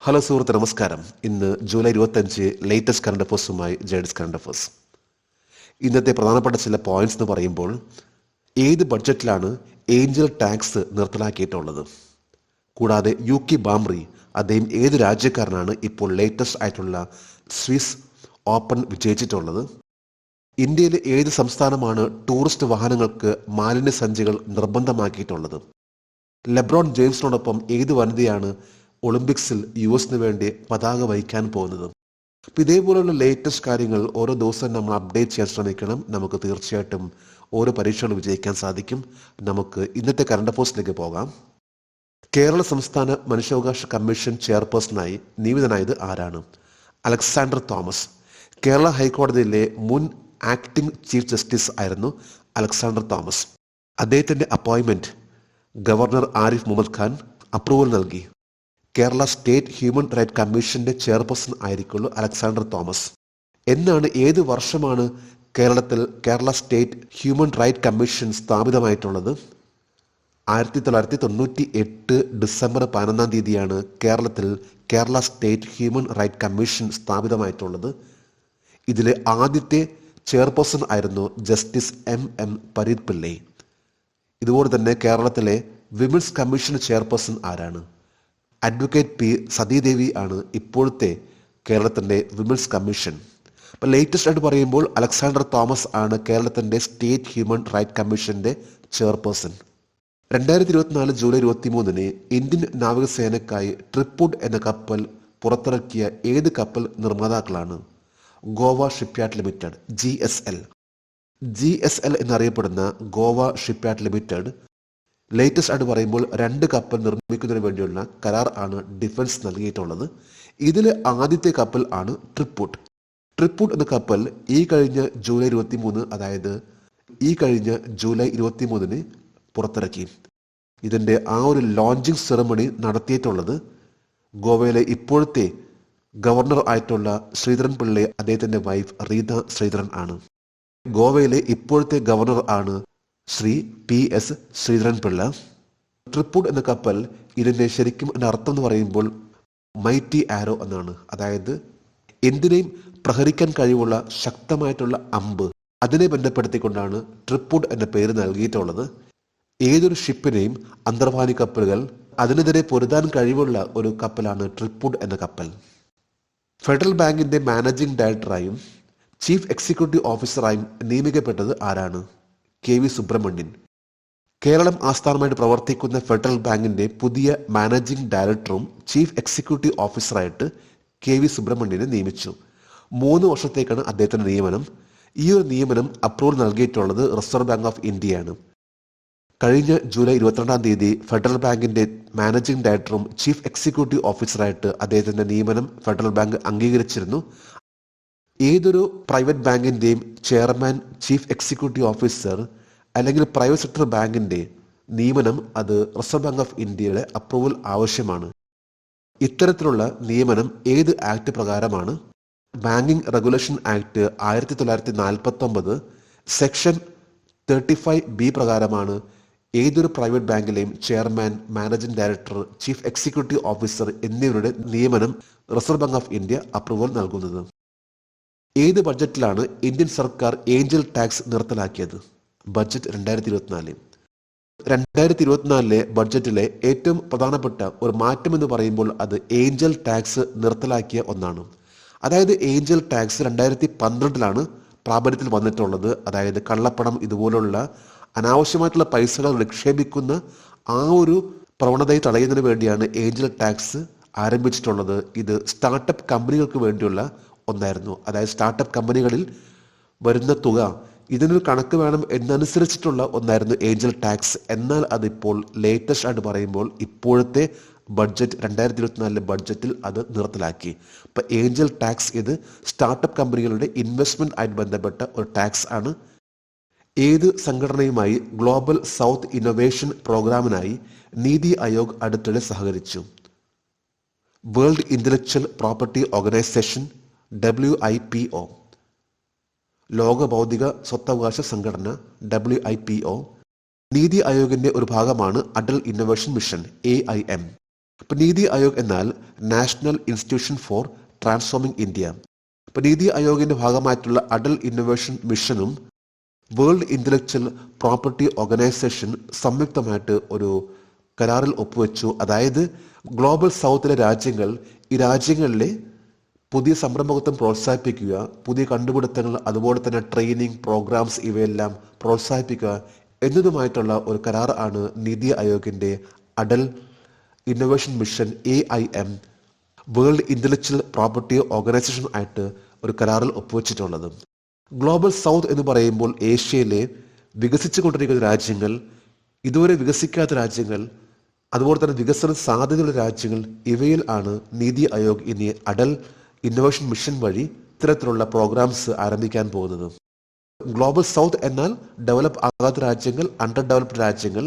Hello സുഹൃത്ത്, നമസ്കാരം. ഇന്ന് ജൂലൈ 25 ലേറ്റസ്റ്റ് കറണ്ട് അഫേഴ്സുമായി ജേഡ്സ് കറണ്ട് അഫേഴ്സ്. ഇന്നത്തെ പ്രധാനപ്പെട്ട ചില പോയിന്റ്സ് എന്ന് പറയുമ്പോൾ, ഏത് ബഡ്ജറ്റിലാണ് ഏഞ്ചൽ ടാക്സ് നിർത്തലാക്കിയിട്ടുള്ളത്? കൂടാതെ യുകി ബാംറി, അദ്ദേഹം ഏത് രാജ്യക്കാരനാണ് ഇപ്പോൾ ലേറ്റസ്റ്റ് ആയിട്ടുള്ള സ്വിസ് ഓപ്പൺ വിജയിച്ചിട്ടുള്ളത്? ഇന്ത്യയിലെ ഏത് സംസ്ഥാനമാണ് ടൂറിസ്റ്റ് വാഹനങ്ങൾക്ക് മാലിന്യ സഞ്ചികൾ നിർബന്ധമാക്കിയിട്ടുള്ളത്? ലെബ്രോൺ ജെയിംസിനോടൊപ്പം ഏത് വനിതയാണ് ഒളിമ്പിക്സിൽ യുഎസിന് വേണ്ടി പതാക വഹിക്കാൻ പോകുന്നത്? അപ്പം ഇതേപോലുള്ള ലേറ്റസ്റ്റ് കാര്യങ്ങൾ ഓരോ ദിവസവും നമ്മൾ അപ്ഡേറ്റ് ചെയ്യാൻ ശ്രമിക്കണം. നമുക്ക് തീർച്ചയായിട്ടും ഓരോ പരീക്ഷകൾ വിജയിക്കാൻ സാധിക്കും. നമുക്ക് ഇന്നത്തെ കറണ്ട് അഫേഴ്സിലേക്ക് പോകാം. കേരള സംസ്ഥാന മനുഷ്യാവകാശ കമ്മീഷൻ ചെയർപേഴ്സണായി നിയമിതനായത് ആരാണ്? Alexander Thomas. കേരള ഹൈക്കോടതിയിലെ മുൻ ആക്ടിംഗ് ചീഫ് ജസ്റ്റിസ് ആയിരുന്നു അലക്സാണ്ടർ തോമസ്. അദ്ദേഹത്തിൻ്റെ appointment governor Arif Muhammad Khan approval നൽകി. കേരള സ്റ്റേറ്റ് ഹ്യൂമൻ റൈറ്റ് കമ്മീഷന്റെ ചെയർപേഴ്സൺ ആയിരിക്കുള്ളൂ അലക്സാണ്ടർ തോമസ്. ഏത് വർഷമാണ് കേരളത്തിൽ Kerala state human right commission സ്ഥാപിതമായിട്ടുള്ളത്? 1998 ഡിസംബർ 11 കേരളത്തിൽ Kerala state human right commission സ്ഥാപിതമായിട്ടുള്ളത്. ഇതിലെ ആദ്യത്തെ ചെയർപേഴ്സൺ ആയിരുന്നു ജസ്റ്റിസ് എം പരീത് പിള്ളൈ. ഇതുപോലെ തന്നെ കേരളത്തിലെ വിമൻസ് കമ്മീഷൻ ചെയർപേഴ്സൺ ആരാണ്? അഡ്വക്കേറ്റ് പി സതീദേവി ആണ് ഇപ്പോഴത്തെ കേരളത്തിൻ്റെ വിമൻസ് കമ്മീഷൻ. അപ്പം ലേറ്റസ്റ്റ് ആയിട്ട് പറയുമ്പോൾ അലക്സാണ്ടർ തോമസ് ആണ് കേരളത്തിൻ്റെ സ്റ്റേറ്റ് ഹ്യൂമൻ റൈറ്റ് കമ്മീഷൻ്റെ ചെയർപേഴ്സൺ. 2024 ജൂലൈ 23 ഇന്ത്യൻ നാവികസേനയ്ക്കായി ട്രിപ്പുഡ് എന്ന കപ്പൽ പുറത്തിറക്കിയ ഏത് കപ്പൽ നിർമ്മാതാക്കളാണ്? ഗോവ ഷിപ്പ്യാർഡ് ലിമിറ്റഡ്, GSL എന്നറിയപ്പെടുന്ന ഗോവ ഷിപ്പ്യാർഡ് ലിമിറ്റഡ് ലേറ്റസ്റ്റ് ആയിട്ട് പറയുമ്പോൾ 2 കപ്പൽ നിർമ്മിക്കുന്നതിന് വേണ്ടിയുള്ള കരാർ ആണ് ഡിഫൻസ് നൽകിയിട്ടുള്ളത്. ഇതിൽ ആദ്യത്തെ കപ്പൽ ആണ് ട്രിപ്പുഡ് എന്ന കപ്പൽ ഈ കഴിഞ്ഞ ജൂലൈ 23 പുറത്തിറക്കി. ഇതിൻ്റെ ഒരു ലോഞ്ചിങ് സെറമണി നടത്തിയിട്ടുള്ളത് ഗോവയിലെ ഇപ്പോഴത്തെ ഗവർണർ ആയിട്ടുള്ള ശ്രീധരൻ പിള്ളൈ, അദ്ദേഹത്തിൻ്റെ വൈഫ് റീത ശ്രീധരൻ ആണ്. ഗോവയിലെ ഇപ്പോഴത്തെ ഗവർണർ ആണ് ശ്രീ PS ശ്രീധരൻ പിള്ള. ട്രിപ്പുഡ് എന്ന കപ്പൽ ഇതിൻ്റെ ശരിക്കും അർത്ഥം എന്ന് പറയുമ്പോൾ മൈറ്റി ആരോ എന്നാണ്. അതായത് എന്തിനേയും പ്രഹരിക്കാൻ കഴിവുള്ള ശക്തമായിട്ടുള്ള അമ്പ്, അതിനെ ബന്ധപ്പെടുത്തിക്കൊണ്ടാണ് ട്രിപ്പുഡ് എന്ന പേര് നൽകിയിട്ടുള്ളത്. ഏതൊരു ഷിപ്പിനെയും അന്തർവാഹിനി കപ്പലുകൾ അതിനെതിരെ പൊരുതാൻ കഴിവുള്ള ഒരു കപ്പലാണ് ട്രിപ്പുഡ് എന്ന കപ്പൽ. ഫെഡറൽ ബാങ്കിന്റെ മാനേജിംഗ് ഡയറക്ടറായും ചീഫ് എക്സിക്യൂട്ടീവ് ഓഫീസറായും നിയമിക്കപ്പെട്ടത് ആരാണ്? KV സുബ്രഹ്മണ്യൻ. കേരളം ആസ്ഥാനമായിട്ട് പ്രവർത്തിക്കുന്ന ഫെഡറൽ ബാങ്കിന്റെ പുതിയ മാനേജിംഗ് ഡയറക്ടറും ചീഫ് എക്സിക്യൂട്ടീവ് ഓഫീസറായിട്ട് KV സുബ്രഹ്മണ്യനെ നിയമിച്ചു. 3 വർഷത്തേക്കാണ് അദ്ദേഹത്തിന്റെ നിയമനം. ഈ ഒരു നിയമനം അപ്രൂവൽ നൽകിയിട്ടുള്ളത് റിസർവ് ബാങ്ക് ഓഫ് ഇന്ത്യയാണ്. കഴിഞ്ഞ ജൂലൈ 22 ഫെഡറൽ ബാങ്കിന്റെ മാനേജിംഗ് ഡയറക്ടറും ചീഫ് എക്സിക്യൂട്ടീവ് ഓഫീസറായിട്ട് അദ്ദേഹത്തിന്റെ നിയമനം ഫെഡറൽ ബാങ്ക് അംഗീകരിച്ചിരുന്നു. ഏതൊരു പ്രൈവറ്റ് ബാങ്കിൻ്റെയും ചെയർമാൻ, ചീഫ് എക്സിക്യൂട്ടീവ് ഓഫീസർ അല്ലെങ്കിൽ പ്രൈവറ്റ് സെക്ടർ ബാങ്കിൻ്റെ നിയമനം അത് റിസർവ് ബാങ്ക് ഓഫ് ഇന്ത്യയുടെ അപ്രൂവൽ ആവശ്യമാണ്. ഇത്തരത്തിലുള്ള നിയമനം ഏത് ആക്ട് പ്രകാരമാണ്? Banking regulation act 1949 section 35B പ്രകാരമാണ് ഏതൊരു പ്രൈവറ്റ് ബാങ്കിലെയും chairman, managing director, chief executive officer എന്നിവരുടെ നിയമനം reserve bank of India approval നൽകുന്നത്. ഏത് ബഡ്ജറ്റിലാണ് ഇന്ത്യൻ സർക്കാർ ഏഞ്ചൽ ടാക്സ് നിർത്തലാക്കിയത്? ബഡ്ജറ്റ് 2024 ബഡ്ജറ്റിലെ ഏറ്റവും പ്രധാനപ്പെട്ട ഒരു മാറ്റം എന്ന് പറയുമ്പോൾ അത് ഏഞ്ചൽ ടാക്സ് നിർത്തലാക്കിയ ഒന്നാണ്. അതായത് ഏഞ്ചൽ ടാക്സ് 2012 പ്രാബല്യത്തിൽ വന്നിട്ടുള്ളത്. അതായത് കള്ളപ്പണം, ഇതുപോലുള്ള അനാവശ്യമായിട്ടുള്ള പൈസകൾ നിക്ഷേപിക്കുന്ന ഒരു പ്രവണതയെ തടയുന്നതിന് വേണ്ടിയാണ് ഏഞ്ചൽ ടാക്സ് ആരംഭിച്ചിട്ടുള്ളത്. ഇത് സ്റ്റാർട്ടപ്പ് കമ്പനികൾക്ക് വേണ്ടിയുള്ള ഒന്നായിരുന്നു. അതായത് സ്റ്റാർട്ടപ്പ് കമ്പനികളിൽ വരുന്ന തുക ഇതിനൊരു കണക്ക് വേണം എന്നനുസരിച്ചിട്ടുള്ള ഒന്നായിരുന്നു ഏഞ്ചൽ ടാക്സ്. എന്നാൽ അതിപ്പോൾ ലേറ്റസ്റ്റ് ആയിട്ട് പറയുമ്പോൾ ഇപ്പോഴത്തെ ബഡ്ജറ്റ് 2024 ബഡ്ജറ്റിൽ അത് നിർത്തലാക്കി. അപ്പം ഏഞ്ചൽ ടാക്സ് ഇത് സ്റ്റാർട്ടപ്പ് കമ്പനികളുടെ ഇൻവെസ്റ്റ്മെന്റ് ആയിട്ട് ബന്ധപ്പെട്ട ഒരു ടാക്സ് ആണ്. ഏത് സംഘടനയുമായി ഗ്ലോബൽ സൗത്ത് ഇന്നൊവേഷൻ പ്രോഗ്രാമിനായി നീതി ആയോഗ് അടുത്തിടെ സഹകരിച്ചു? World intellectual property organisation, WIPO. ലോക ബൗദ്ധിക സ്വത്തവകാശ സംഘടന, WIPO. നീതി ആയോഗിന്റെ ഒരു ഭാഗമാണ് അടൽ ഇന്നൊവേഷൻ മിഷൻ, AIM. ഇപ്പൊ നീതി ആയോഗ് എന്നാൽ national institution for transforming India. ഇപ്പൊ നീതി ആയോഗിന്റെ ഭാഗമായിട്ടുള്ള അടൽ ഇന്നൊവേഷൻ മിഷനും വേൾഡ് ഇന്റലക്ച്വൽ പ്രോപ്പർട്ടി ഓർഗനൈസേഷൻ സംയുക്തമായിട്ട് ഒരു കരാറിൽ ഒപ്പുവെച്ചു. അതായത് ഗ്ലോബൽ സൗത്തിലെ രാജ്യങ്ങൾ ഈ രാജ്യങ്ങളിലെ പുതിയ സംരംഭകത്വം പ്രോത്സാഹിപ്പിക്കുക, പുതിയ കണ്ടുപിടുത്തങ്ങൾ, അതുപോലെ തന്നെ ട്രെയിനിങ് പ്രോഗ്രാംസ് ഇവയെല്ലാം പ്രോത്സാഹിപ്പിക്കുക എന്നതുമായിട്ടുള്ള ഒരു കരാർ ആണ് നീതി ആയോഗിന്റെ Atal innovation mission AIM world intellectual property organisation ആയിട്ട് ഒരു കരാറിൽ ഒപ്പുവെച്ചിട്ടുള്ളത്. ഗ്ലോബൽ സൗത്ത് എന്ന് പറയുമ്പോൾ ഏഷ്യയിലെ വികസിച്ചുകൊണ്ടിരിക്കുന്ന രാജ്യങ്ങൾ, ഇതുവരെ വികസിക്കാത്ത രാജ്യങ്ങൾ, അതുപോലെ തന്നെ വികസന സാധ്യതയുള്ള രാജ്യങ്ങൾ, ഇവയിൽ ആണ് നീതി ആയോഗ് ഇനി അടൽ ഇന്നൊവേഷൻ മിഷൻ വഴി ഇത്തരത്തിലുള്ള പ്രോഗ്രാംസ് ആരംഭിക്കാൻ പോകുന്നത്. ഗ്ലോബൽ സൗത്ത് എന്നാൽ ഡെവലപ്പ് ആകാത്ത രാജ്യങ്ങൾ, അണ്ടർ ഡെവലപ്ഡ് രാജ്യങ്ങൾ.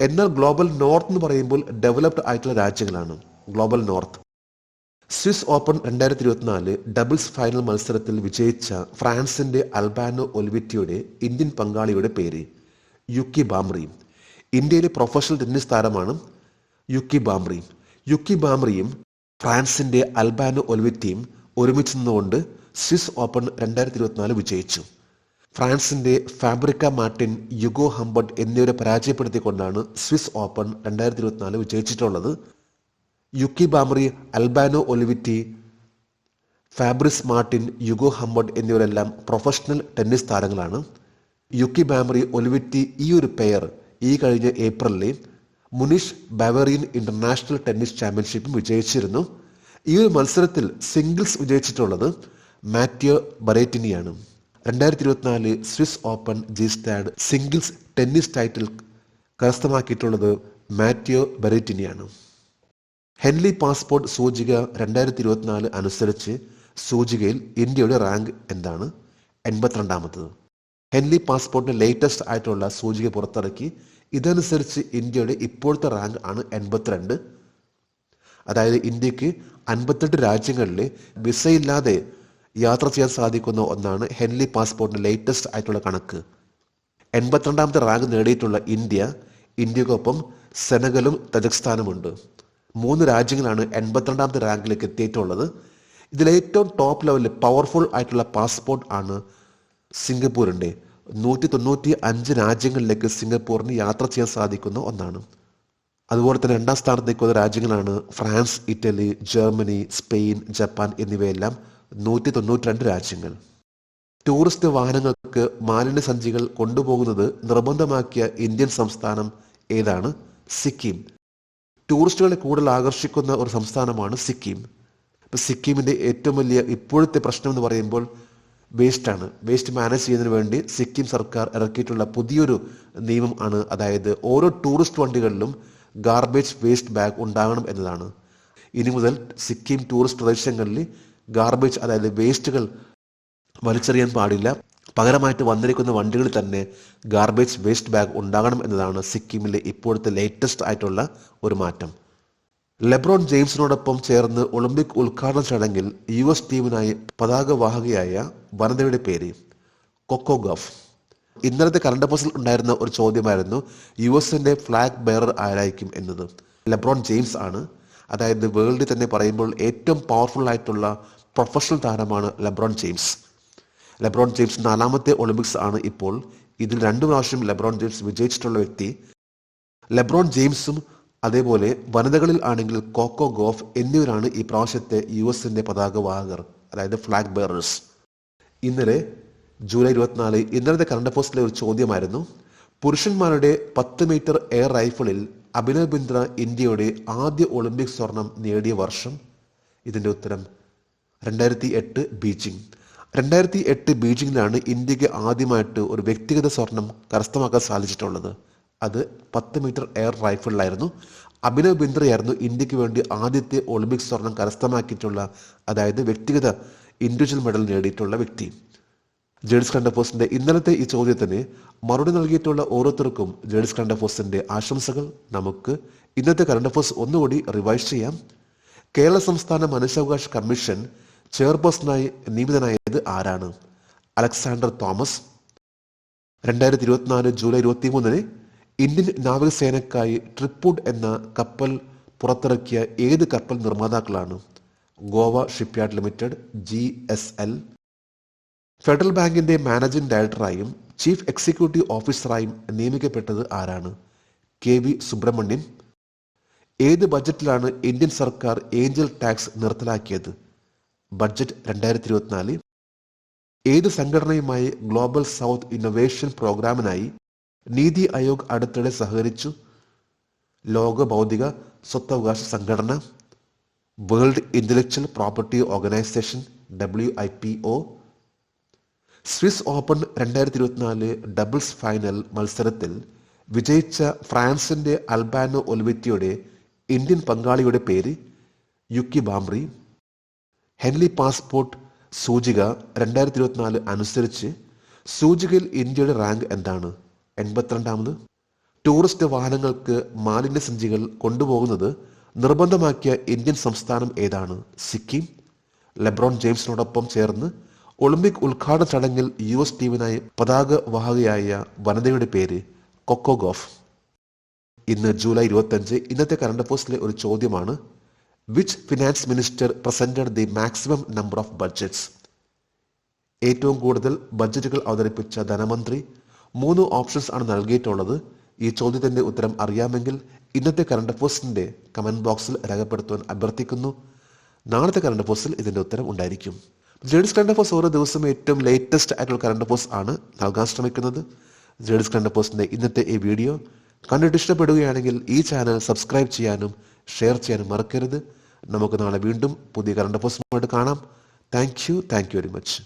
എന്നാൽ ഗ്ലോബൽ നോർത്ത് എന്ന് പറയുമ്പോൾ ഡെവലപ്ഡ് ആയിട്ടുള്ള രാജ്യങ്ങളാണ് global north. Swiss open 2024 doubles final മത്സരത്തിൽ വിജയിച്ച ഫ്രാൻസിന്റെ അൽബാനോ ഒലിവിറ്റിയുടെ ഇന്ത്യൻ പങ്കാളിയുടെ പേര് യുക്കി ബാംറി. ഇന്ത്യയിലെ പ്രൊഫഷണൽ ടെന്നീസ് താരമാണ് യുക്കി ബാംറി. യുക്കി ബാംറിയും ഫ്രാൻസിന്റെ അൽബാനോ ഒലിവിറ്റിയും ഒരുമിച്ച് നിന്നുകൊണ്ട് സ്വിസ് ഓപ്പൺ 2024 വിജയിച്ചു. ഫ്രാൻസിന്റെ ഫാബ്രിക്ക മാർട്ടിൻ, യുഗോ ഹംബർട്ട് എന്നിവരെ പരാജയപ്പെടുത്തിക്കൊണ്ടാണ് സ്വിസ് ഓപ്പൺ 2024 വിജയിച്ചിട്ടുള്ളത്. യുക്കി ബാംറി, Albano Olivetti, Fabrice Martin, Hugo Humbert എന്നിവരെല്ലാം പ്രൊഫഷണൽ ടെന്നീസ് താരങ്ങളാണ്. യുക്കി ബാംറി, ഒലിവിറ്റി ഈ ഒരു പെയർ ഈ കഴിഞ്ഞ ഏപ്രിലിൽ മുനിഷ് ബവേറിയൻ ഇന്റർനാഷണൽ ടെന്നീസ് ചാമ്പ്യൻഷിപ്പും വിജയിച്ചിരുന്നു. ഈ ഒരു മത്സരത്തിൽ സിംഗിൾസ് വിജയിച്ചിട്ടുള്ളത് മാറ്റിയോ ബറേറ്റിനിയാണ്. 2024 Swiss open G-STAD singles tennis title കരസ്ഥമാക്കിയിട്ടുള്ളത് മാറ്റിയോ ബറേറ്റിനിയാണ്. ഹെൻലി പാസ്പോർട്ട് സൂചിക 2024 അനുസരിച്ച് സൂചികയിൽ ഇന്ത്യയുടെ റാങ്ക് എന്താണ്? 82ാമത്തത്. ഹെൻലി പാസ്പോർട്ടിന്റെ ലേറ്റസ്റ്റ് ആയിട്ടുള്ള സൂചിക പുറത്തിറക്കി. ഇതനുസരിച്ച് ഇന്ത്യയുടെ ഇപ്പോഴത്തെ റാങ്ക് ആണ് 82. അതായത് ഇന്ത്യക്ക് 58 രാജ്യങ്ങളിൽ വിസയില്ലാതെ യാത്ര ചെയ്യാൻ സാധിക്കുന്ന ഒന്നാണ് ഹെൻലി പാസ്പോർട്ടിന്റെ ലേറ്റസ്റ്റ് ആയിട്ടുള്ള കണക്ക്. 82ാമത്തെ റാങ്ക് നേടിയിട്ടുള്ള ഇന്ത്യക്കൊപ്പം സെനഗലും തജക്സ്ഥാനുമുണ്ട്. 3 രാജ്യങ്ങളാണ് 82ാമത്തെ റാങ്കിലേക്ക് എത്തിയിട്ടുള്ളത്. ഇതിലേറ്റവും ടോപ്പ് ലെവലിൽ പവർഫുൾ ആയിട്ടുള്ള പാസ്പോർട്ട് ആണ് സിംഗപ്പൂരിൻ്റെ. 195 രാജ്യങ്ങളിലേക്ക് സിംഗപ്പൂരിന് യാത്ര ചെയ്യാൻ സാധിക്കുന്ന ഒന്നാണ്. അതുപോലെ തന്നെ 2ാം സ്ഥാനത്തേക്ക് വന്ന രാജ്യങ്ങളാണ് France, Italy, Germany, Spain, Japan എന്നിവയെല്ലാം 192 രാജ്യങ്ങൾ. ടൂറിസ്റ്റ് വാഹനങ്ങൾക്ക് മാലിന്യ സഞ്ചികൾ കൊണ്ടുപോകുന്നത് നിർബന്ധമാക്കിയ ഇന്ത്യൻ സംസ്ഥാനം ഏതാണ്? സിക്കിം. ടൂറിസ്റ്റുകളെ കൂടുതൽ ആകർഷിക്കുന്ന ഒരു സംസ്ഥാനമാണ് സിക്കിം. ഇപ്പം സിക്കിമിൻ്റെ ഏറ്റവും വലിയ ഇപ്പോഴത്തെ പ്രശ്നം എന്ന് പറയുമ്പോൾ വേസ്റ്റാണ്. വേസ്റ്റ് മാനേജ് ചെയ്യുന്നതിന് വേണ്ടി സിക്കിം സർക്കാർ ഇറക്കിയിട്ടുള്ള പുതിയൊരു നിയമം ആണ്. അതായത് ഓരോ ടൂറിസ്റ്റ് വണ്ടികളിലും ഗാർബേജ് വേസ്റ്റ് ബാഗ് ഉണ്ടാകണം എന്നതാണ്. ഇനി മുതൽ സിക്കിം ടൂറിസ്റ്റ് പ്രദേശങ്ങളിൽ ഗാർബേജ്, അതായത് വേസ്റ്റുകൾ വലിച്ചെറിയാൻ പാടില്ല. പകരമായിട്ട് വന്നിരിക്കുന്ന വണ്ടികളിൽ തന്നെ ഗാർബേജ് വേസ്റ്റ് ബാഗ് ഉണ്ടാകണം എന്നതാണ് സിക്കിമിലെ ഇപ്പോഴത്തെ ലേറ്റസ്റ്റ് ആയിട്ടുള്ള ഒരു മാറ്റം. ലെബ്രോൺ ജെയിംസിനോടൊപ്പം ചേർന്ന് ഒളിമ്പിക് ഉദ്ഘാടന ചടങ്ങിൽ US ടീമിനായി പതാകവാഹകയായ വനിതയുടെ പേര് കൊക്കോ ഗഫ്. ഇന്നലത്തെ കറണ്ട് അഫയേഴ്സിൽ ഉണ്ടായിരുന്ന ഒരു ചോദ്യമായിരുന്നു US ഫ്ലാഗ് ബെയറർ ആരായിരിക്കും എന്നത്. ലെബ്രോൺ ജെയിംസ് ആണ്. അതായത് വേൾഡിൽ തന്നെ പറയുമ്പോൾ ഏറ്റവും പവർഫുൾ ആയിട്ടുള്ള പ്രൊഫഷണൽ താരമാണ് ലെബ്രോൺ ജെയിംസ്. ലെബ്രോൺ ജെയിംസ് 4ാമത്തെ ഒളിമ്പിക്സ് ആണ് ഇപ്പോൾ. ഇതിൽ 2 പ്രാവശ്യം ലെബ്രോൺ ജെയിംസ് വിജയിച്ചിട്ടുള്ള വ്യക്തി. ലെബ്രോൺ ജെയിംസും അതേപോലെ വനിതകളിൽ ആണെങ്കിൽ കോക്കോ ഗോഫ് എന്നിവരാണ് ഈ പ്രാവശ്യത്തെ US പതാകവാഹകർ, അതായത് ഫ്ലാഗ് ബെയറേഴ്സ്. ഇന്നലെ ജൂലൈ 24 ഇന്നലത്തെ കറണ്ട് അഫയേഴ്സിലെ ഒരു ചോദ്യമായിരുന്നു, പുരുഷന്മാരുടെ 10 മീറ്റർ എയർ റൈഫിളിൽ അഭിനവ് ബിന്ദ്ര ഇന്ത്യയുടെ ആദ്യ ഒളിമ്പിക് സ്വർണം നേടിയ വർഷം. ഇതിൻ്റെ ഉത്തരം 2008 ബീജിംഗ്. 2008 ബീജിംഗിലാണ് ഇന്ത്യക്ക് ആദ്യമായിട്ട് ഒരു വ്യക്തിഗത സ്വർണം കരസ്ഥമാക്കാൻ സാധിച്ചിട്ടുള്ളത്. അത് 10 മീറ്റർ എയർ റൈഫിളിലായിരുന്നു. അഭിനവ് ബിന്ദ്രയായിരുന്നു ഇന്ത്യക്ക് വേണ്ടി ആദ്യത്തെ ഒളിമ്പിക് സ്വർണം കരസ്ഥമാക്കിയിട്ടുള്ള, അതായത് വ്യക്തിഗത ഇൻഡിവിജ്വൽ മെഡൽ നേടിയിട്ടുള്ള വ്യക്തി. ജേഡ്സ് കറണ്ട് അഫയേഴ്സിന്റെ ഇന്നലത്തെ ഈ ചോദ്യത്തിന് മറുപടി നൽകിയിട്ടുള്ള ഓരോരുത്തർക്കും ജേഡ്സ് കറണ്ട് അഫയേഴ്സിന്റെ ആശംസകൾ. നമുക്ക് ഇന്നത്തെ കറണ്ട് അഫയേഴ്സ് ഒന്നുകൂടി റിവൈസ് ചെയ്യാം. കേരള സംസ്ഥാന മനുഷ്യാവകാശ കമ്മീഷൻ ചെയർപേഴ്സണായി നിയമിതനായത് ആരാണ്? Alexander Thomas. 2024 ജൂലൈ 23 ഇന്ത്യൻ നാവികസേനക്കായി ട്രിപ്പൂഡ് എന്ന കപ്പൽ പുറത്തിറക്കിയ ഏത് കപ്പൽ നിർമ്മാതാക്കളാണ്? Goa shipyard limited, GSL. Federal ബാങ്കിന്റെ മാനേജിംഗ് ഡയറക്ടറായും ചീഫ് എക്സിക്യൂട്ടീവ് ഓഫീസറായും നിയമിക്കപ്പെട്ടത് ആരാണ്? KV സുബ്രഹ്മണ്യൻ. ഏത് ബജറ്റിലാണ് ഇന്ത്യൻ സർക്കാർ ഏഞ്ചൽ ടാക്സ് നിർത്തലാക്കിയത്? ബഡ്ജറ്റ് 2024. ഏത് സംഘടനയുമായി ഗ്ലോബൽ സൗത്ത് ഇന്നൊവേഷൻ പ്രോഗ്രാമിനായി നീതി ആയോഗ് അടുത്തിടെ സഹകരിച്ചു? ലോക ബൗദ്ധിക സ്വത്തവകാശ സംഘടന, world intellectual property organisation, WIPO. Swiss open 2024 doubles final മത്സരത്തിൽ വിജയിച്ച ഫ്രാൻസിന്റെ അൽബാനോ ഒലിവിറ്റിയുടെ ഇന്ത്യൻ പങ്കാളിയുടെ പേര്? യുക്കി ബാംബ്രി. ഹെൻലി പാസ്പോർട്ട് സൂചിക 2024 അനുസരിച്ച് സൂചികയിൽ ഇന്ത്യയുടെ റാങ്ക് എന്താണ്? 82ാമത്. ടൂറിസ്റ്റ് വാഹനങ്ങൾക്ക് മാലിന്യസഞ്ചികൾ കൊണ്ടുപോകുന്നത് നിർബന്ധമാക്കിയ ഇന്ത്യൻ സംസ്ഥാനം ഏതാണ്? സിക്കിം. ലെബ്രോൺ ജെയിംസിനോടൊപ്പം ചേർന്ന് ഒളിമ്പിക് ഉദ്ഘാടന ചടങ്ങിൽ US ടീമിനായി പതാക വാഹകയായ വനിതയുടെ പേര്? Cocoa Gauff. ഇന്ന് ജൂലൈ 25. ഇന്നത്തെ കറണ്ട് അഫയേഴ്സിലെ ഒരു ചോദ്യമാണ്: which finance minister presented the maximum number of budgets? ഏറ്റവും കൂടുതൽ ബഡ്ജറ്റുകൾ അവതരിപ്പിച്ച ധനമന്ത്രി. 3 ഓപ്ഷൻസ് ആണ് നൽകിയിട്ടുള്ളത്. ഈ ചോദ്യത്തിന്റെ ഉത്തരം അറിയാമെങ്കിൽ ഇന്നത്തെ കറണ്ട് അഫയേഴ്സിന്റെ കമന്റ് ബോക്സിൽ രേഖപ്പെടുത്തുവാൻ അഭ്യർത്ഥിക്കുന്നു. നാളത്തെ കറണ്ട് അഫയേഴ്സിൽ ഇതിന്റെ ഉത്തരം ഉണ്ടായിരിക്കും. ജേഡീസ് കറണ്ട് അഫയേഴ്സ് ഓരോ ദിവസവും ഏറ്റവും ലേറ്റസ്റ്റ് ആയിട്ടുള്ള കറണ്ട് അഫയേഴ്സ് ആണ് നൽകാൻ ശ്രമിക്കുന്നത്. ജേഡീസ് കറണ്ട് അഫയേഴ്സിന്റെ ഇന്നത്തെ ഈ വീഡിയോ കണ്ടിട്ട് ഇഷ്ടപ്പെടുകയാണെങ്കിൽ ഈ ചാനൽ സബ്സ്ക്രൈബ് ചെയ്യാനും ഷെയർ ചെയ്യാനും മറക്കരുത്. നമുക്ക് നാളെ വീണ്ടും പുതിയ കറണ്ട് അഫയേഴ്സുമായിട്ട് കാണാം. Thank you very much.